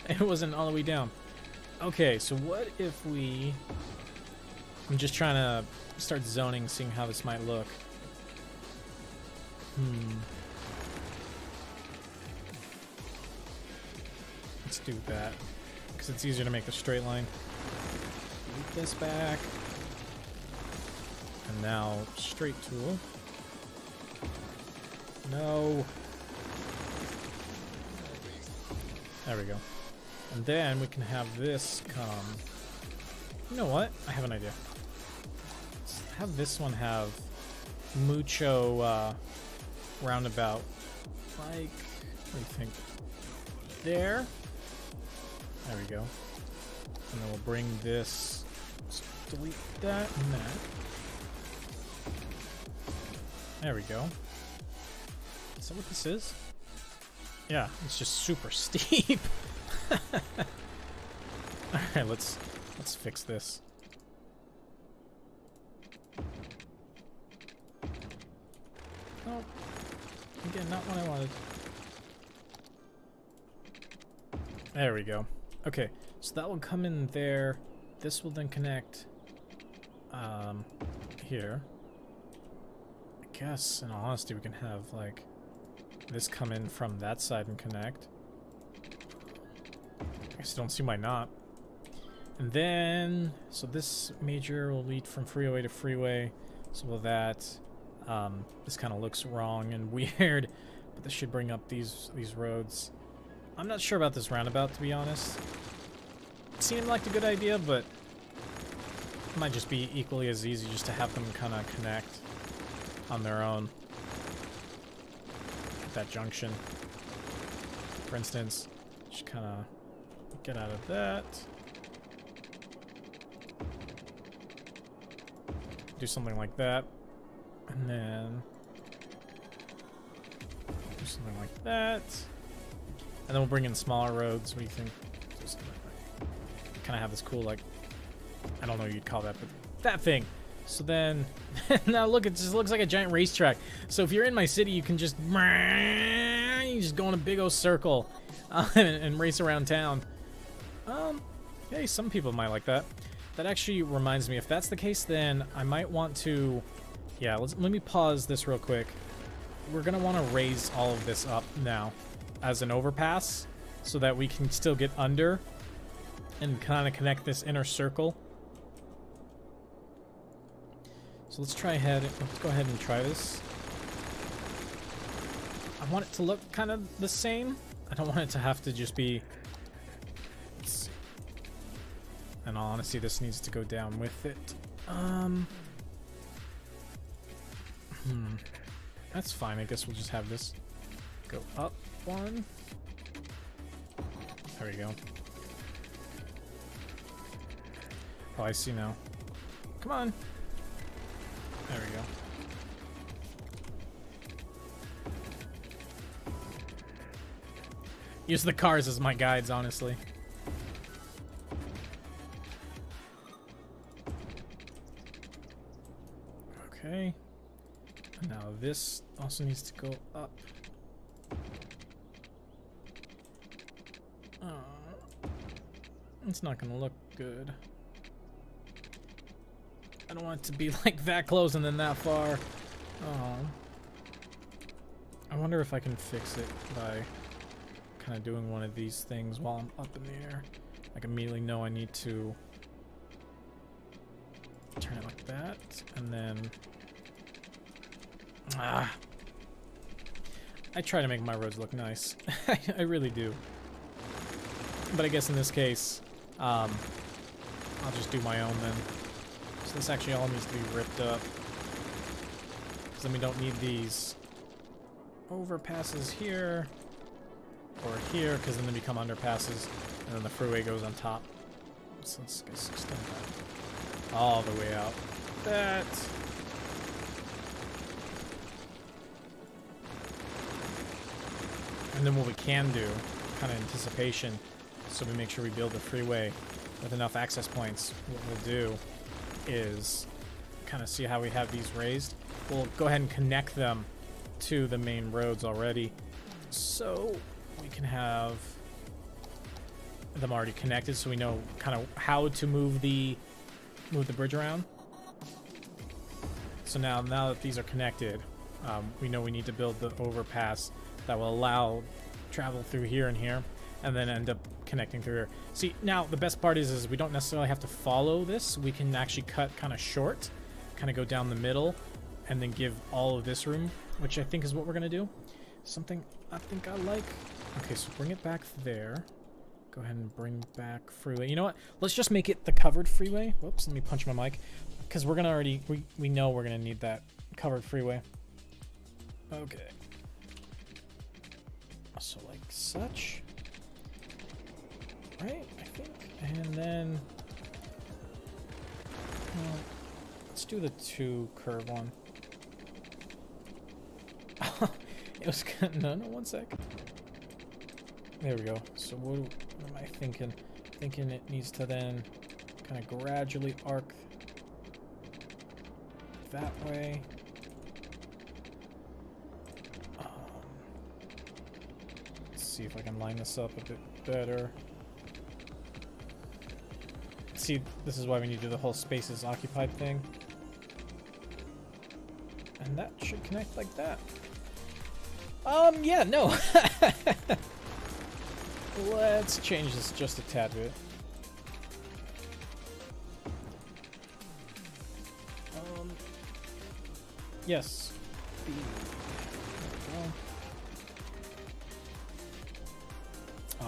It wasn't all the way down. Okay, so what if we... I'm just trying to start zoning, seeing how this might look. Let's do that, because it's easier to make the straight line. Move this back. And now, straight tool. No. There we go. And then we can have this come... You know what? I have an idea. Let's have this one have mucho roundabout. Like, what do you think? There. There we go. And then we'll bring this... Let's delete that and that. There we go. Is that what this is? Yeah, it's just super steep. Alright, let's fix this. Oh, again, not what I wanted. There we go. Okay, so that will come in there. This will then connect here. I guess, in all honesty, we can have, like, this come in from that side and connect. I guess I don't see why not. And then, so this major will lead from freeway to freeway. So will that. This kind of looks wrong and weird, but this should bring up these roads. I'm not sure about this roundabout, to be honest. It seemed like a good idea, but it might just be equally as easy just to have them kind of connect on their own. At that junction, for instance, just kind of get out of that. Do something like that. And then do something like that. And then we'll bring in smaller roads. What do you think? Just kind of have this cool, like, I don't know what you'd call that, but that thing. So then, now look, it just looks like a giant racetrack. So if you're in my city, you can just, you just go in a big old circle and race around town. Hey, some people might like that. That actually reminds me, if that's the case, then I might want to, yeah, let me pause this real quick. We're going to want to raise all of this up now as an overpass so that we can still get under and kind of connect this inner circle. So let's go ahead and try this. I want it to look kind of the same. I don't want it to have to just be... Let's see. In all honesty, this needs to go down with it. That's fine. I guess we'll just have this go up one. There we go. Oh, I see now. Come on. There we go. Use the cars as my guides, honestly. Okay. Now this also needs to go up. It's not gonna look good. I don't want it to be like that close and then that far. Oh. I wonder if I can fix it by kind of doing one of these things while I'm up in the air. Like immediately know I need to turn it like that, and then I try to make my roads look nice. I really do. But I guess in this case, I'll just do my own then. So this actually all needs to be ripped up, because then we don't need these overpasses here or here, because then they become underpasses, and then the freeway goes on top. So let's extend that all the way out. That. And then what we can do, kind of anticipation, so we make sure we build the freeway with enough access points. What we'll do is kind of see how we have these raised. We'll go ahead and connect them to the main roads already, so we can have them already connected, so we know kind of how to move the bridge around. So now that these are connected, we know we need to build the overpass that will allow travel through here and here, and then end up connecting through here. See, now the best part is we don't necessarily have to follow this. We can actually cut kind of short, kind of go down the middle, and then give all of this room, which I think is what we're gonna do. Something I think I like. Okay, so bring it back there. Go ahead and bring back freeway. You know what? Let's just make it the covered freeway. Whoops, let me punch my mic. Because we're gonna already, we know we're gonna need that covered freeway. Okay. So like such. Right, I think. And then, well, let's do the 2 curve one. It was good. No, one sec. There we go. So what am I thinking? Thinking it needs to then kind of gradually arc that way. Let's see if I can line this up a bit better. See, this is why we need to do the whole spaces occupied thing. And that should connect like that. Yeah, no. Let's change this just a tad bit. Yes. There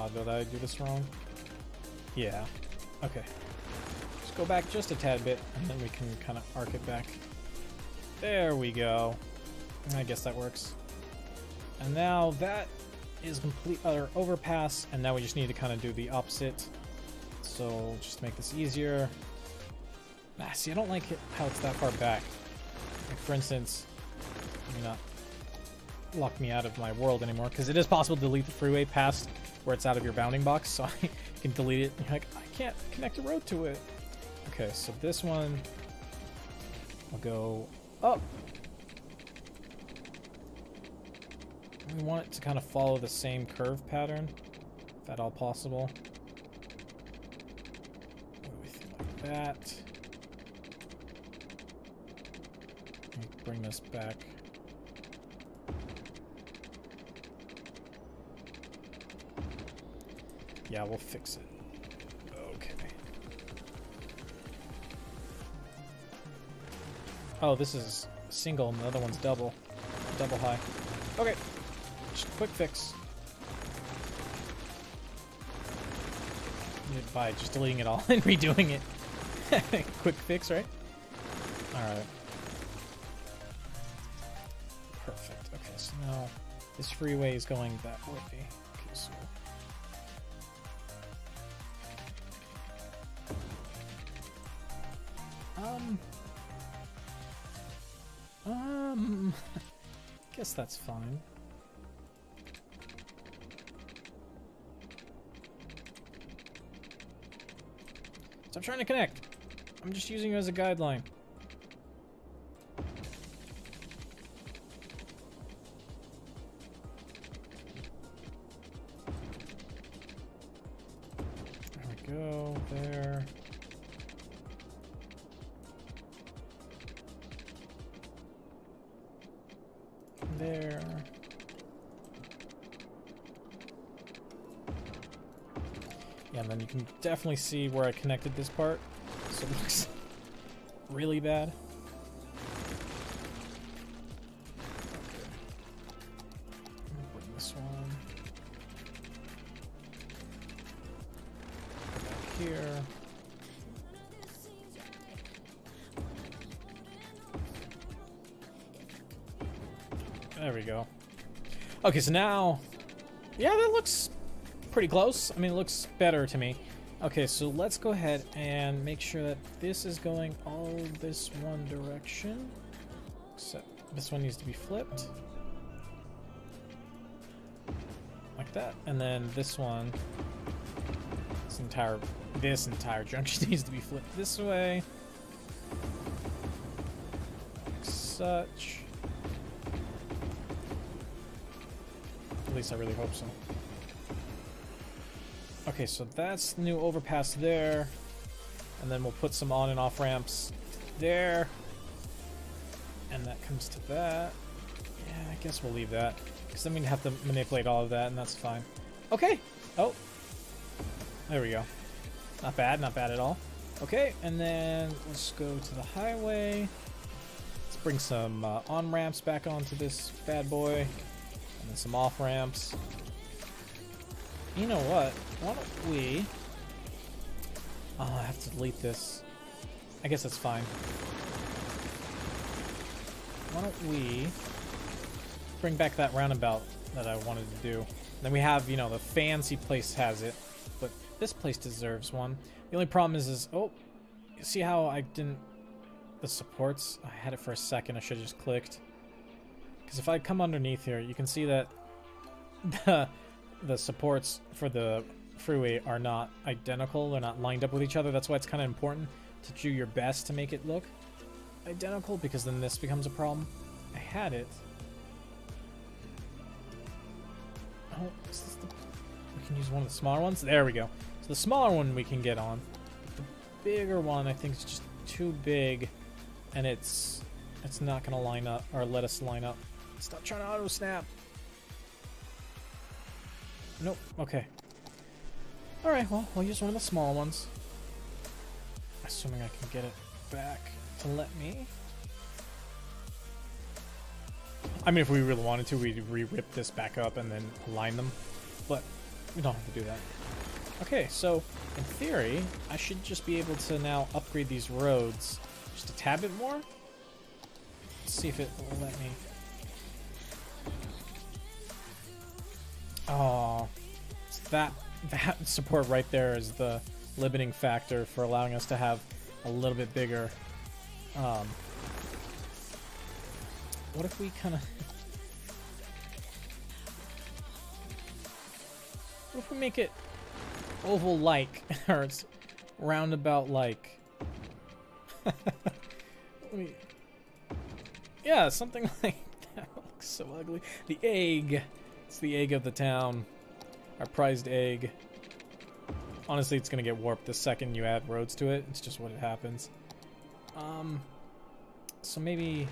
we go. Did I do this wrong? Yeah. Okay. Just go back just a tad bit, and then we can kind of arc it back. There we go. I guess that works. And now that is complete other overpass, and now we just need to kind of do the opposite. So just to make this easier. See, I don't like it how it's that far back. Like for instance, let me not lock me out of my world anymore, because it is possible to delete the freeway past where it's out of your bounding box, so I can delete it. And you're like, I can't connect a road to it. Okay, so this one will go up. We want it to kind of follow the same curve pattern, if at all possible. What do we think like that? Let me bring this back. Yeah, we'll fix it. Okay. Oh, this is single and the other one's double. Double high. Okay. Just a quick fix. By just deleting it all and redoing it. Quick fix, right? Alright. Perfect. Okay, so now this freeway is going that way. Okay, so guess that's fine. Stop trying to connect. I'm just using you as a guideline. There we go. There. There. Yeah, and then you can definitely see where I connected this part, so it looks really bad. Okay. Bring this one back here. There we go. Okay, so now, yeah, that looks pretty close. I mean, it looks better to me. Okay, so let's go ahead and make sure that this is going all this one direction. Except this one needs to be flipped. Like that. And then this one, this entire junction needs to be flipped this way. Like such. At least I really hope so. Okay, so that's the new overpass there. And then we'll put some on and off ramps there. And that comes to that. Yeah, I guess we'll leave that. Because then we'd have to manipulate all of that, and that's fine. Okay. Oh. There we go. Not bad, not bad at all. Okay, and then let's go to the highway. Let's bring some on-ramps back onto this bad boy. And then some off-ramps. You know what? Why don't we... Oh, I have to delete this. I guess that's fine. Why don't we bring back that roundabout that I wanted to do. Then we have, you know, the fancy place has it, but this place deserves one. The only problem is oh, you see how I didn't... The supports, I had it for a second, I should have just clicked. Because if I come underneath here, you can see that the supports for the freeway are not identical. They're not lined up with each other. That's why it's kind of important to do your best to make it look identical, because then this becomes a problem. I had it. Oh, is this the... We can use one of the smaller ones? There we go. So the smaller one we can get on. The bigger one I think is just too big, and it's not gonna line up, or let us line up. Stop trying to auto snap. Nope. Okay. Alright, well, we'll use one of the small ones. Assuming I can get it back to let me. I mean, if we really wanted to, we'd re-rip this back up and then align them. But we don't have to do that. Okay, so in theory, I should just be able to now upgrade these roads just a tad bit more. Let's see if it will let me. Oh, that support right there is the limiting factor for allowing us to have a little bit bigger. What if we kind of... What if we make it oval-like, or it's roundabout-like? Yeah, something like that. Looks so ugly. The egg. It's the egg of the town. Our prized egg. Honestly, it's gonna get warped the second you add roads to it. It's just what it happens. So maybe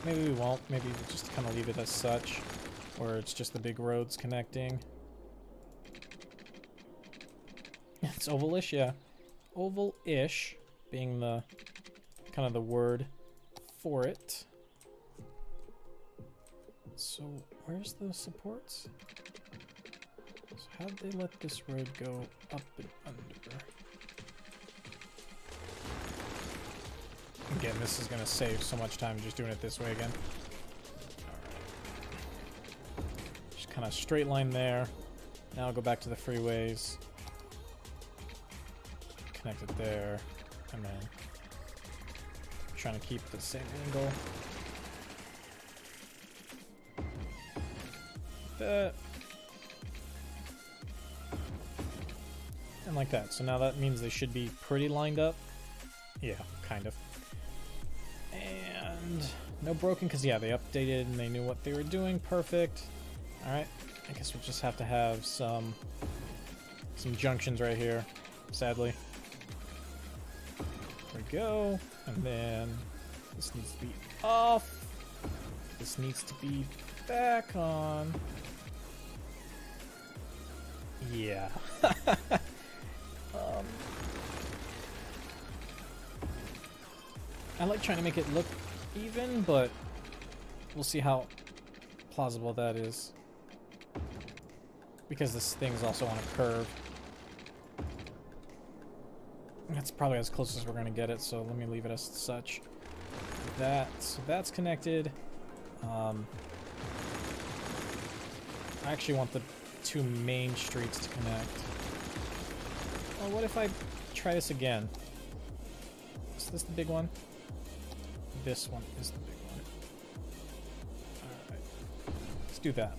we won't. Maybe we'll just kind of leave it as such, where it's just the big roads connecting. It's ovalish, yeah. Oval-ish being the kind of the word for it. So where's the supports? So how'd they let this road go up and under? Again, this is gonna save so much time just doing it this way again. Alright. Just kind of straight line there. Now I'll go back to the freeways. Connect it there. And then trying to keep the same angle. That. And like that. So now that means they should be pretty lined up. Yeah, kind of. And no broken, because yeah, they updated and they knew what they were doing. Perfect. Alright, I guess we'll just have to have some junctions right here, sadly. There we go. And then this needs to be off. This needs to be back on. Yeah. I like trying to make it look even, but we'll see how plausible that is. Because this thing's also on a curve. That's probably as close as we're gonna get it, so let me leave it as such. So that's connected. I actually want the two main streets to connect. Oh, what if I try this again? Is this the big one? This one is the big one. Alright. Let's do that.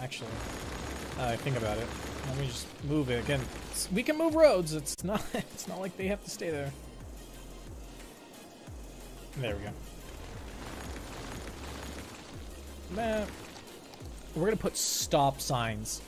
Actually, I think about it. Let me just move it again. We can move roads. It's not like they have to stay there. There we go. Map. we're gonna put stop signs